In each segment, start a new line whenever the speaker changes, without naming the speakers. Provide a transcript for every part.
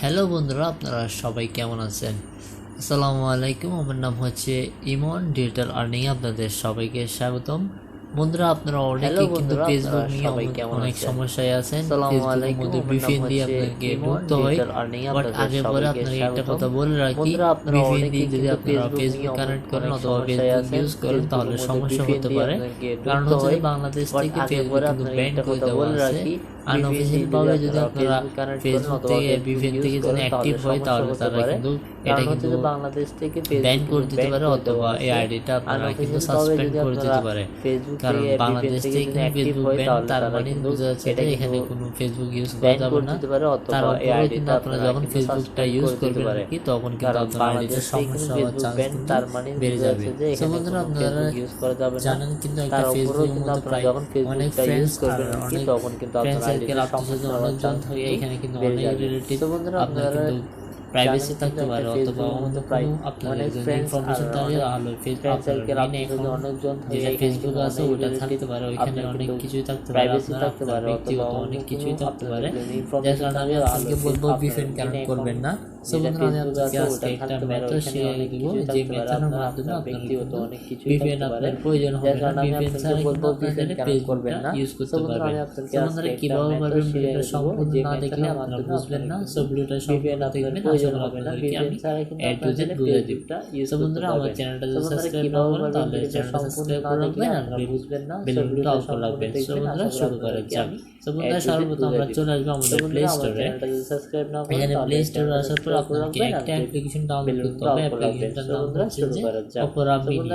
Hello বন্ধুরা, আপনারা সবাই কেমন আছেন? আসসালামু আলাইকুম। আমার নাম হচ্ছে ইমন। ডিজিটাল আর্নিং আপনাদের সবাইকে স্বাগতম। বন্ধুরা, আপনারা অনেকেই কিন্তু ফেসবুক নিয়ে অনেক সমস্যায় আছেন। ফেসবুকের মধ্যে ভিপিএন দিয়ে আপনাদেরকে ঢুকতে হয়। বাট আগে পরে আপনাকে একটা কথা বলে রাখি, ভিপিএন দিয়ে যদি আপনারা ফেসবুক কানেক্ট করেন অথবা ফেসবুক ইউজ করেন তাহলে সমস্যা হতে পারে। কারণ হচ্ছে বাংলাদেশ থেকে ফেসবুক কিন্তু ব্যান করে দেওয়া আছে। আনঅফিসিয়াল ভাবে যদি আপনারা ফেসবুক থেকে ভিপিএন থেকে যদি অ্যাক্টিভ হয় তাহলে তারা কিন্তু এটা কিন্তু বাংলাদেশ থেকে ব্যান করে দিতে পারে অথবা এই আইডিটা আপনারা কিন্তু সাসপেন্ড করে দিতে পারে। কারণ বাংলাদেশ থেকে ফেসবুক ব্যান, তার মানে বোঝা যাচ্ছে যে এখানে কোনো ফেসবুক ইউজ করা যাবে না। তারপরেও কিন্তু আপনারা যখন ফেসবুকটা ইউজ করবেন কি তখন কিন্তু আপনার আইডিতে সমস্যা হওয়ার চান্স বেড়ে যাবে। সো বন্ধুরা, আপনারা জানেন কিন্তু একটা ফেসবুকের মধ্যে প্রায় অনেক ফ্রেন্ডস করবেন অনেক ফ্রেন্ড সার্কেল আত্মীয়স্বজন অনেকজন থাকে। এখানে কিন্তু অনেক রিলেটিভ আপনার কিন্তু প্রাইভেসি থাকতে পারে অথবা অন্য কোনো আপনার ইনফরমেশন থাকে তাহলে যেটা ফেসবুক আছে ওটা থাকতে পারে, ওইখানে অনেক কিছুই থাকতে পারে, আপনার ব্যক্তিগত অনেক কিছুই থাকতে পারে। যার কারণে আমি আপনাকে বলবো ভিপিএন কানেক্ট করবেন না। সো বন্ধুরা, আমি আপনাকে আজকে একটা মেথড শেয়ার দিব, যে মেথডের মাধ্যমে আপনার ভিপিএন আপনার প্রয়োজন হবে না। ভিপিএন ছাড়া কিন্তু আপনারা ফেসবুকটা ইউজ করতে পারবেন। সো বন্ধুরা, কিভাবে পারবেন ভিডিওটা সম্পূর্ণ না দেখলে আপনারা বুঝবেন না। সো ভিডিওটা সম্পূর্ণ দেখবেন, আশা করি আপনাদেরকে আমি এ টু জেড বুঝিয়ে দিব। সো বন্ধুরা, আমার চ্যানেলটা যদি সাবস্ক্রাইব না করেন তাহলে চ্যানেলটা সাবস্ক্রাইব করে রাখবেন আর বেলটা অফ করে রাখবেন। সো বন্ধুরা, শুরু করা যাক। সো বন্ধুরা, সর্বপ্রথম আমরা চলে আসবো আমাদের প্লে স্টোরে। এখানে প্লে স্টোরে আসার পর আপনাকে একটা অ্যাপ্লিকেশন ডাউনলোড করতে হবে। অ্যাপ্লিকেশনটার নাম হচ্ছে যে অপেরা মিনি।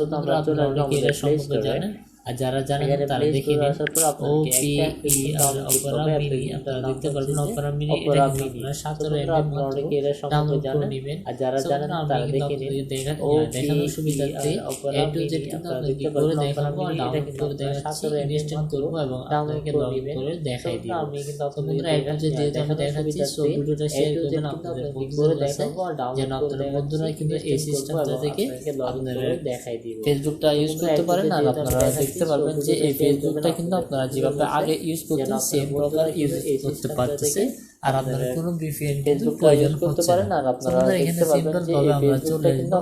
আপনারা অনেকে এটা সম্পর্কে জানেন, আর যারা জানেন তারা দেখে নিন। অপেরা মিনি আপনারা দেখতে পারবেন। অপেরা মিনি এটা কিন্তু আপনারা 17 MB ডাউনলোড করে নেবেন। আর যারা জানেন তারা দেখে নিন। দেখানোর সুবিধার্থে এ টু জেড কিন্তু আপনাদেরকে করে দেখাবো, ডাউনলোড করে দেখাচ্ছি, ইনস্টল করবো এবং আপনাদেরকে লগইন করে দেখাই দিব। তো বন্ধুরা, এ টু জেড যেহেতু আমি দেখাচ্ছি, সো ভিডিওটা শেয়ার করবেন আপনাদের বন্ধুদের কাছে, যেন আপনাদের বন্ধুরা কিন্তু এই সিস্টেমটা থেকে আপনারা দেখাই দিব ফেসবুকটা ইউজ করতে পারেন। আর আপনারা দেখতে পারবেন যে এই ফেসবুকটা কিন্তু আপনারা যেভাবে আগে ইউজ করতেন সেম প্রকার ইউজ করতে পারতেছে, আর আপনারা কোনো ভিপিএন কিন্তু প্রয়োজন করতে পারেন। আর আপনারা এখানে সিম্পল ভাবে আমরা চলে আসবো,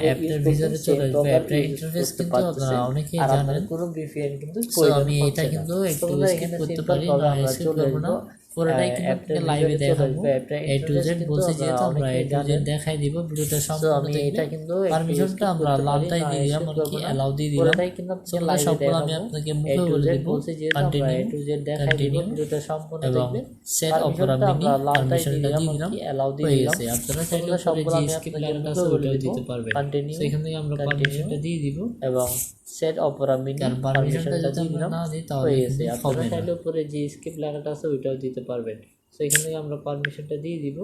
অ্যাপটার ভিতরে চলে আসবো। অ্যাপটার ইন্টারফেস কিন্তু আপনারা অনেকেই জানেন, কোনো ভিপিএন কিন্তু আমি এটা কিন্তু একটু স্কিপ করতে পারি না, স্কিপ করব না, পুরোটাই কিন্তু আপনাকে লাইভে দেখাবো। এ টু জেড বলছি যেহেতু আমরা এ টু জেড দেখাই দিব ভিডিওটা সম্পূর্ণ দেখবেন। পারমিশনটা আমরা লালটাই দিয়ে দিলাম, আর কি অ্যালাউ দিয়ে দিলাম। সেটা সবগুলো আমি আপনাকে মুখে বলে দিব। কন্টিনিউ, কন্টিনিউ এবং সেট অপেরা মিনি পারমিশনটা দিয়ে দিলাম, হয়ে গেছে। আপনারা চাইলে সবগুলো যে স্কিপ লাইনটা আছে ওটাও দিতে পারবেন। সেখান থেকে আমরা পারমিশনটা দিয়ে দিব এবং সেট অপেরা মিনি পারমিশনটা যদি আমরা না দিই তাহলে আপনারা চাইলে উপরে যে স্কিপ লাইনটা আছে ওইটাও দিতে পারবেন। সো এখান থেকে আমরা পারমিশনটা দিয়ে দিব,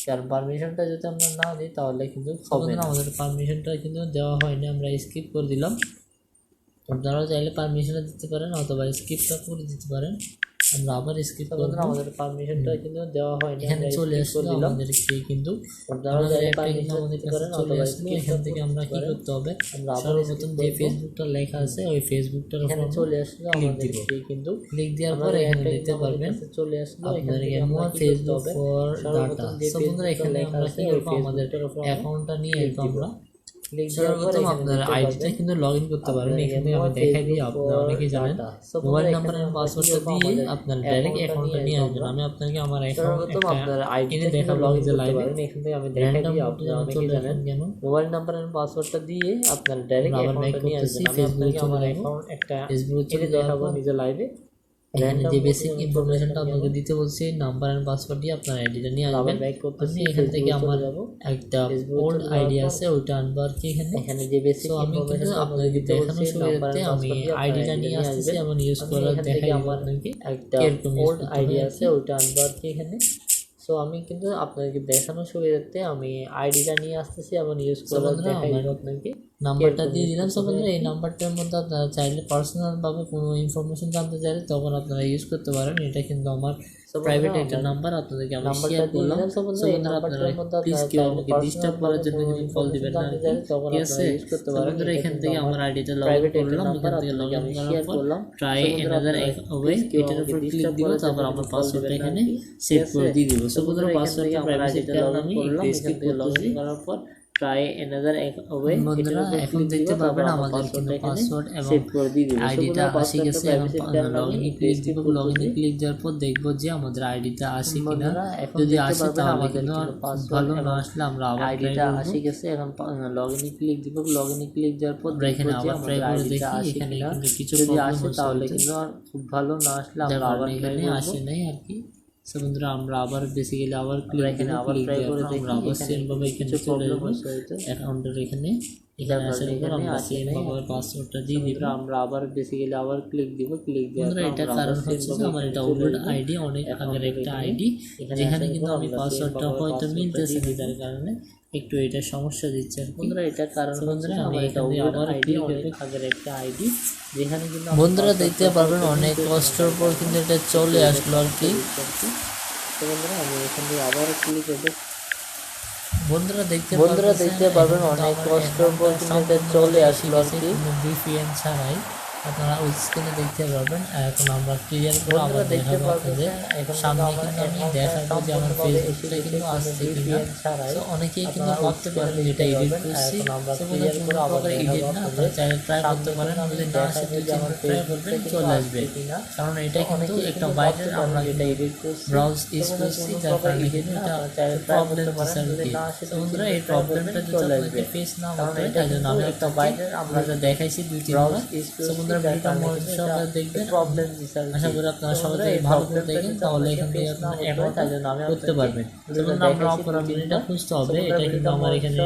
কারণ পারমিশনটা যদি আমরা না দিই তাহলে কিন্তু হবে না। আমাদের পারমিশনটা কিন্তু দেওয়া হয়নি, আমরা স্কিপ করে দিলাম। আপনারাও চাইলে পারমিশনটা দিতে পারেন অথবা স্কিপটা করে দিতে পারেন। আমরা আবার স্কিপ করব, আমাদের পারমিশনটা কিন্তু দেওয়া হয়নি। এখানে চলে আসলো আমাদেরকে কিন্তু আপনারা চাইলে কিন্তু আমাদের কাছে চলে আসলো। এখান থেকে আমরা কি করতে হবে, আমরা সর্বপ্রথম যে ফেসবুকটা লেখা আছে ওই ফেসবুকটার উপর চলে আসলো আমাদেরকে কিন্তু ক্লিক দেওয়ার পর এখানে দেখতে পারবেন চলে আসলো আপনাদের মোর ফেসবুক ফর ডাটা। সো বন্ধুরা, এখানে আমরা কি করব, আমাদের অ্যাকাউন্টটা নিয়ে আমরা সর্বপ্রথম আপনার আইডিটা কিন্তু লগ ইন করতে পারবেন। এখানে আমি দেখাই দিই, আপনারা অনেকেই জানেন মোবাইল নাম্বার এবং পাসওয়ার্ডটা দিয়ে আপনার ডাইরেক্ট অ্যাকাউন্টটা নিয়ে আসবেন। আমি আপনাকে আমার অ্যাকাউন্ট আপনার আইডিটা দেখাবো লগ ইন লাইভে। এখান থেকে আমি দেখাই দিই, আপনারা অনেকেই জানেন কেন মোবাইল নাম্বার এবং পাসওয়ার্ডটা দিয়ে আপনার ডাইরেক্ট অ্যাকাউন্টটা নিয়ে আসবেন। আমি আপনাকে আমার অ্যাকাউন্ট একটা ফেসবুকে চলে দেখাবো নিজে লাইভে। এখানে যে বেসিক ইনফরমেশনটা আপনাকে দিতে বলছি, নাম্বার এন্ড পাসওয়ার্ড দিয়ে আপনার আইডিটা নিয়ে আসবেন। আমি এখান থেকে আমার একটা ওল্ড আইডি আছে ওইটা আনবো আর কি এখানে যে বেসিক ইনফরমেশন আপনাকে দেখানোর সুবিধার্থে আমি আইডিটা নিয়ে আসতেছি এবং ইউজ করার দেখাই আমার নাকি একটা ওল্ড আইডি আছে ওইটা আনবো আর কি এখানে। সো আমি কিন্তু আপনাকে দেখানোর সুবিধার্থে আমি আইডিটা নিয়ে আসতেছি এবং ইউজ করার দেখাই আপনাকে নাম্বারটা দিয়ে দিলাম। সো বন্ধুরা, এই নাম্বারটার মধ্যে আপনারা চাইলে পার্সোনালভাবে কোনো ইনফরমেশন জানতে চাইলে তখন আপনারা ইউজ করতে পারেন। এটা কিন্তু আমার প্রাইভেট একটা নাম্বার আপনাদেরকে আমি শেয়ার করলাম। সো বন্ধুরা আপনারা প্লিজ কেউ আমাকে ডিস্টার্ব করার জন্য কিন্তু কল দিবেন না, ঠিক আছে? বন্ধুরা এখান থেকে আমার আইডিটা লগ ইন করলাম, এখান থেকে লগ ইন করার পর ট্রাই অ্যানাদার ওয়ে এটার উপর ক্লিক দিব, তারপর আমার পাসওয়ার্ডটা এখানে সেট করে দিয়ে দিব। সো বন্ধুরা পাসওয়ার্ডটা প্রাইভেসি কারণে আমি স্কিপ করতেছি, করার পর ট্রাই অ্যানাদার ওয়ে বন্ধুরা এখন দেখতে পাবেন আমাদের কিন্তু পাসওয়ার্ড এবং আইডিটা আসে গেছে। এখন লগইনে ক্লিক দিব, লগইনে ক্লিক দেওয়ার পর দেখব যে আমাদের আইডিটা আসে কিনা। যদি আসে তাহলে কিন্তু ভালো, না আসলে আমরা আবার আইডিটা আসে গেছে। এখন লগইনে ক্লিক দিব, লগইনে ক্লিক দেওয়ার পর এখানে আবার ট্রাই করে দেখি এখানে কিন্তু কিছু যদি আসে তাহলে কিন্তু খুব ভালো, না আসলে আমরা আবার এখানে আসে নাই আর কি। সো বন্ধুরা আমরা আবার বেসিক্যালি আবার ক্লিক আবার ট্রাই করে দেখি, আমরা আবার সেম ভাবে এখানে চলে যাব অ্যাকাউন্টের এখানে আসার পর আমরা সেম ভাবে পাসওয়ার্ডটা দিয়ে দিব। আমরা আবার বেসিক্যালি আবার ক্লিক দিব, ক্লিক দেওয়ার পর এটা কারণ হচ্ছে যে আমার এটা ওল্ড আইডি, অনেক আগের একটা আইডি, যেখানে কিন্তু আমি পাসওয়ার্ডটা হয়তো মিলতেছে না, যার কারণে একটু এটা সমস্যা দিচ্ছে। বন্ধুরা এটার কারণ বন্ধুরা আমি এখানে আবার আইডি অনেক আগের একটা আইডি, যেখানে কিন্তু বন্ধুরা দেখতে পারবেন অনেক কষ্টের পর কিন্তু এটা চলে আসলো আর কি। তো বন্ধুরা আমি এখানে আবার ক্লিক করব, বন্ধুরা দেখতে পারবেন অনেক কষ্টের পর কিন্তু এটা চলে আসলো আর কি, VPN ছাড়াই আপনারা ওই স্ক্রিনে দেখতে পারবেন। এখন আমরা ক্লিয়ার করে আবার দেখাবো আপনাদের সামনে, কিন্তু আমি দেখাবো যে আমার ফেসবুকটা কিন্তু আসছে কিনা। তো অনেকেই কিন্তু ভাবতে পারেন যেটা এডিট করছি, তো ক্লিয়ার করে আবার এডিট না, আপনারা চাইলে ট্রাই করতে পারেন, যদি না আসে দুই তিনবার ট্রাই করবেন চলে আসবে, কারণ এটা কিন্তু একটা বাইরের আমরা যেটা এডিট করছি ব্রাউজ ইউজ করছি, যার কারণে কিন্তু এটা প্রবলেম দিচ্ছে আর কি। তো বন্ধুরা এই প্রবলেমটা যদি আপনাদের ফেস না হতে, তার জন্য আমি একটা বাইরের আমরা দেখাইছি দুই তিনবার। তো বন্ধুরা ভিডিওটা মনোযোগ সহকারে দেখবেন, প্রবলেম দিচ্ছে, আশা করি আপনারা সবাই ভালো করে দেখেন, তাহলে এখান থেকে আপনারা অ্যাকাউন্ট করতে পারবেন। যেমন আমরা অপরা মিনিটা খুঁজতে হবে, এটা কিন্তু আমার এখানে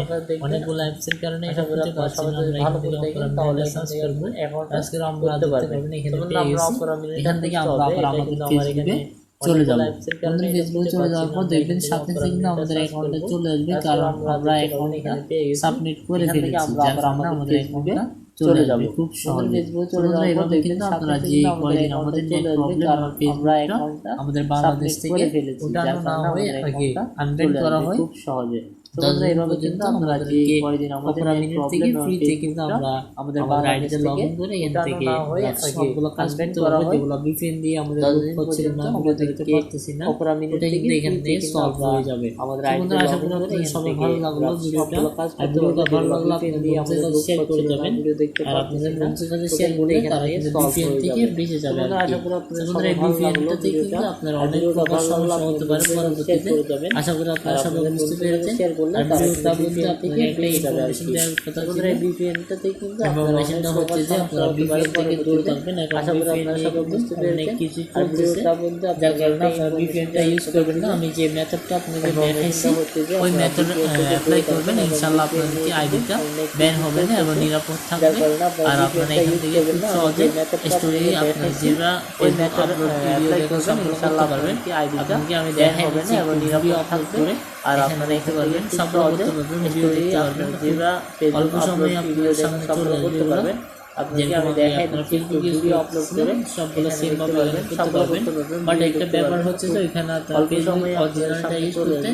অনেকগুলো অ্যাপসের কারণে এটা খুঁজে পাচ্ছি না। আমরা এখান থেকে অপরা মিনিটা সার্চ করব, সার্চ করে আমরা দেখতে পারবেন এখানে পেয়ে গেছি। এখান থেকে আমরা আবার আমাদের ফেসবুকে চলে যাব। আমাদের ফেসবুকে চলে যাওয়ার পর দেখবেন সাথে সাথে কিন্তু আমাদের অ্যাকাউন্টে চলে আসবে, কারণ আমরা অ্যাকাউন্টটা সাবমিট করে ফেলেছি, যার কারণে আমাদের অ্যাকাউন্টটা চলে যাবে খুব সহজে। এভাবে কিন্তু আপনারা যে কয়েকদিন আমাদের নেট প্রবলেম, ফেসবুকটা আমাদের বাংলাদেশ থেকে ওঠানো না হয়ে আগে আনব্যান করা হয় খুব সহজে। এভাবে কিন্তু আপনারা যে কয়েকদিন আমাদের মিনিট থেকে ফ্রিতে কিন্তু আমরা আমাদের আইডিতে লগ ইন করে এখান থেকে সবগুলো কাজ করতে পারবো, যেগুলো VPN দিয়ে আমাদের হচ্ছিল না, আমরা দেখতে পারতেছি না, ওটা কিন্তু এখান থেকে সলভ হয়ে যাবে। আমাদের আইডিতে আশা করি আপনাদের সবাই ভালো লাগলো ভিডিওটা, আর ভিডিওটা ভালো লাগলে আপনারা বন্ধুদের সাথে শেয়ার করে যাবেন, আর আপনাদের বন্ধুদের সাথে শেয়ার করলে তারা কিন্তু VPN থেকে বেঁচে যাবে। আশা করি আপনারা এই VPN-টা থেকে কিন্তু আপনারা অনেক প্রকার সমস্যা হতে পারে পরবর্তীতে। আশা করি আপনারা সবাই বুঝতে পেরেছেন। আর ভিডিওটা বলতে আপনাদের একটা ইনফরমেশন দেওয়ার কথা ছিল, VPN-টা থেকে কিন্তু ইনফরমেশনটা হচ্ছে যে আপনারা VPN থেকে দূরে থাকবেন। আশা করি আপনারা সবাই বুঝতে পেরেছেন কিছু চলতেছে, যার কারণে আপনারা VPN-টা ইউজ করবেন না। আমি যে মেথডটা আপনাদের দেখাইছি ওই মেথড অ্যাপ্লাই করবেন, ইনশাআল্লাহ আপনাদের আইডিটা ব্যান হবে না এবং নিরাপদ থাকবে। আর আপনারা এখান থেকে খুব সহজে স্টোরি আপনার যেটা আপলোড ভিডিও দেখে সংগ্রহ করতে পারবেন। আপনাকে আমি দেখাই দিচ্ছি এবং নিরাপদ আপলোড করে, আর আপনারা দেখতে পারবেন সংগ্রহ করতে পারবেন, ভিডিও দেখতে পারবেন, যেটা অল্প সময়ে আপনাদের সামনে চলে আসবে পারবেন। আপনাকে আমি দেখাই দিচ্ছি ভিডিও আপলোড করে সবগুলো সেম ভাবে করতে পারবেন। বাট একটা ব্যাপার হচ্ছে যে এখানে আপনারা ফেসবুক অরিজিনালটা ইউজ করতে,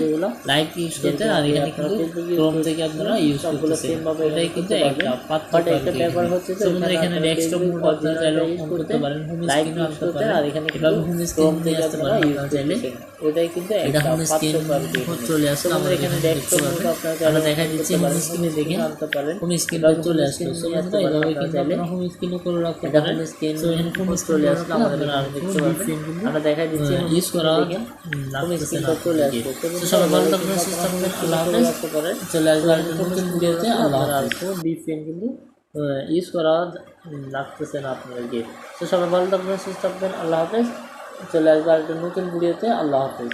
লাইট ইউজ করতে, আর এখানে কিন্তু ক্রোম থেকে আপনারা ইউজ করতেছেন, এটাই কিন্তু একটা পার্থক্য। একটা ব্যাপার হচ্ছে যে এখানে ডেস্কটপ মোড আপনারা চাইলে অন করতে পারেন, হোম স্ক্রিনও আনতে পারেন, আর এখানে এভাবে হোম স্ক্রিন দিয়ে আসতে পারেন আপনারা চাইলে, ওটাই কিন্তু এটা হোম স্ক্রিন চলে আসলে আমাদের এখানে ডেস্কটপ মোড আপনারা দেখা দিচ্ছি হোম স্ক্রিনে দেখে আনতে পারেন, হোম স্ক্রিন চলে আসছে। সো আমরা এভাবে কিন্তু হোম স্ক্রিনও করে রাখতে পারেন। সো এখানে হোম চলে আসলে আমাদের আর দেখতে পারবেন, আমরা দেখা দিচ্ছি ইউজ করা হোম স্ক্রিন চলে আসছে। তো সবাই ভালো থাকবেন, সুস্থ থাকবেন, আল্লাহ হাফেজ। চলে আসবে নতুন ভিডিওতে, আল্লাহ হাফেজ। VPN কিন্তু ইউজ করা লাগতেছে না আপনাদেরকে। তো সবাই ভালো থাকবেন, সুস্থ থাকবেন, আল্লাহ হাফেজ। চলে আসবে নতুন ভিডিওতে, আল্লাহ হাফেজ।